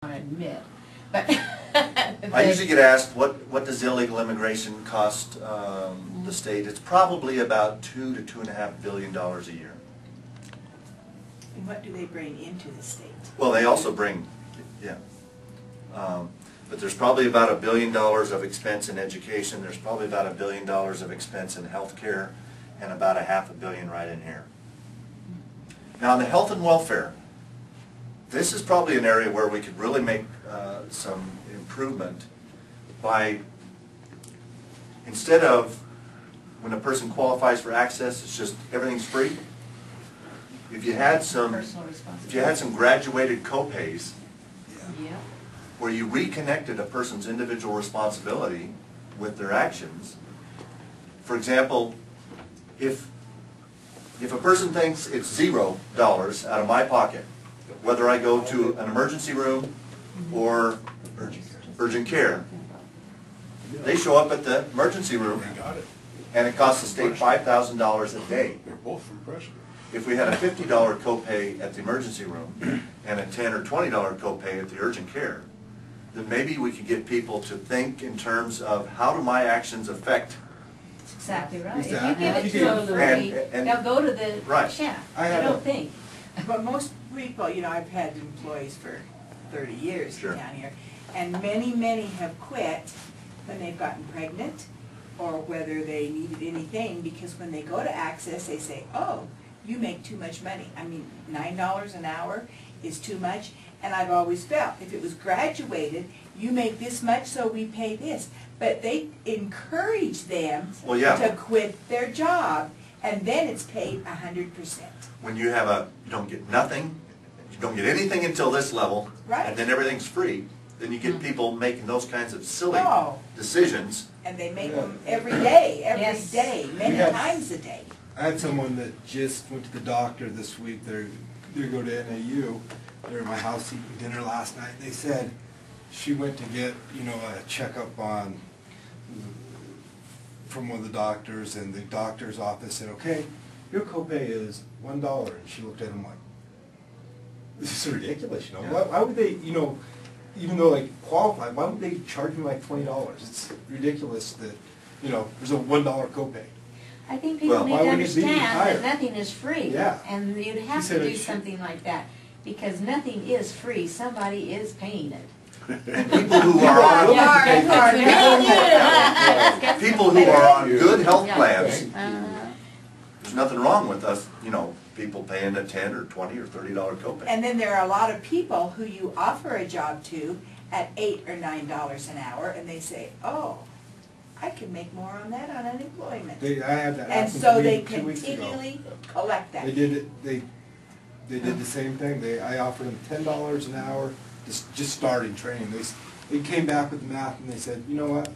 want to admit. But I usually get asked, what does illegal immigration cost the state? It's probably about $2 to $2.5 billion a year. And what do they bring into the state? Well, they also bring, yeah. But there's probably about $1 billion of expense in education. There's probably about $1 billion of expense in health care, and about $500 million right in here. Now, in the health and welfare, this is probably an area where we could really make some improvement by, instead of when a person qualifies for access, it's just everything's free. If you had some graduated co-pays, where you reconnected a person's individual responsibility with their actions. For example, if a person thinks it's $0 out of my pocket, whether I go to an emergency room or urgent care, they show up at the emergency room and it costs the state $5,000 a day. They're both from Preston. If we had a $50 copay at the emergency room and a $10 or $20 copay at the urgent care, then maybe we could get people to think in terms of how do my actions affect. That's exactly right. Exactly. If you give it to them free, they'll go to the shack. I don't think. But most people, you know, I've had employees for 30 years Sure. down here, and many have quit when they've gotten pregnant or whether they needed anything, because when they go to Access, they say, oh, you make too much money. I mean, $9 an hour is too much. And I've always felt, if it was graduated, you make this much, so we pay this. But they encourage them to quit their job, and then it's paid 100%. When you have you don't get nothing, you don't get anything until this level, and then everything's free, then you get people making those kinds of silly decisions. And they make them every day, many times a day. I had someone that just went to the doctor this week. They go to NAU. They were at my house eating dinner last night. They said she went to get, you know, a checkup from one of the doctors, and the doctor's office said, okay, your copay is $1. And she looked at him like, this is ridiculous, you know. Why would they, you know, even though they qualify, why would they charge me like $20? It's ridiculous that, you know, there's a $1 copay. I think people need to understand that nothing is free, and you'd have to do something like that, because nothing is free. Somebody is paying it. People who are on good health plans, there's nothing wrong with us, you know, people paying a $10 or $20 or $30 copay. And then there are a lot of people who you offer a job to at $8 or $9 an hour, and they say, oh, I can make more on that on unemployment. I had that and so they continually collect that. They did it. They did the same thing. I offered them $10 an hour, just starting training. They came back with the math and they said, you know what,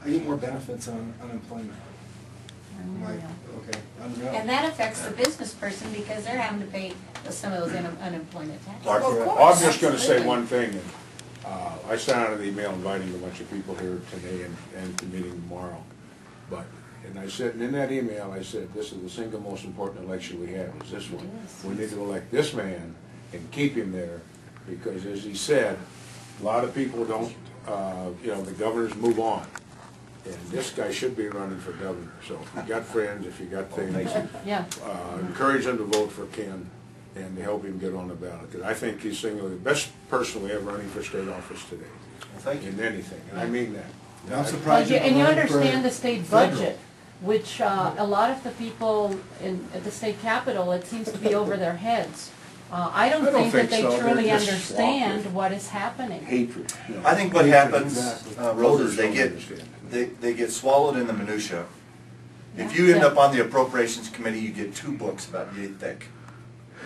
I get more benefits on unemployment. I'm like, okay, unreal. And that affects the business person because they're having to pay some of those unemployment taxes. I'm just going to say one thing. I sent out an email inviting a bunch of people here today and the meeting tomorrow. And I said, and in that email, I said, this is the single most important election we have, is this one. We need to elect this man and keep him there, because as he said, a lot of people don't, you know, the governors move on. And this guy should be running for governor. So if you got friends, if you got things, encourage them to vote for Ken and to help him get on the ballot. Because I think he's the best person we have running for state office today. Well, thank you. In anything, and I mean that. I'm surprised. And you understand the state budget, which a lot of the people at the state capitol, it seems to be over their heads. I don't think that they truly understand what is happening. Hatred. I think what happens, Rose, is they get swallowed in the minutia. If you end up on the appropriations committee, you get 2 books about yay thick.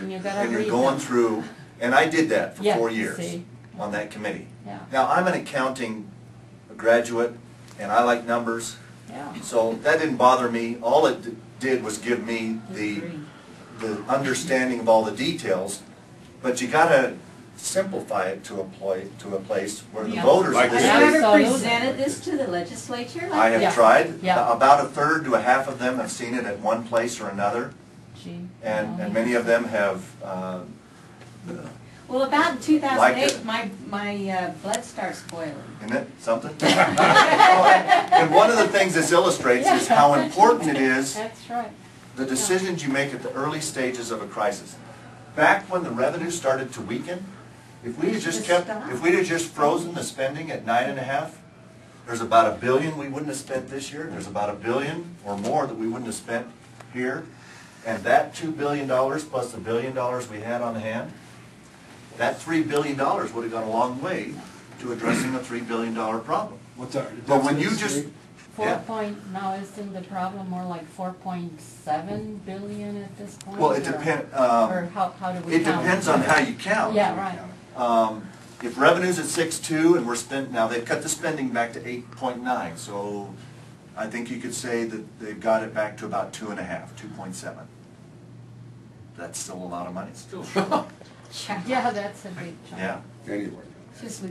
And you're going through, and I did that for 4 years on that committee. Now, I'm an accounting graduate, and I like numbers, so that didn't bother me. All it did was give me the understanding of all the details, but you got to simplify it to a place where the voters. Have you ever presented this to the legislature? I have tried. About a third to a half of them have seen it at one place or another, and many of them have. Well, about 2008, my blood starts boiling. Isn't it something? And one of the things this illustrates is how important it is, That's right. the decisions you make at the early stages of a crisis. Back when the revenue started to weaken, if we had just frozen the spending at 9.5, there's about $1 billion we wouldn't have spent this year. There's about $1 billion or more that we wouldn't have spent here. And that $2 billion plus the $1 billion we had on hand, that $3 billion would have gone a long way to addressing a $3 billion problem. What's our? But when you just, Now isn't the problem more like 4.7 billion at this point? well, it depends. Or how do we It count? depends on how you count. Yeah, right. If revenue's at 6.2 and we're now they've cut the spending back to 8.9, so I think you could say that they've got it back to about 2.5, 2.7. That's still a lot of money. Still, Yeah, that's a big chunk. Yeah. anyway. Just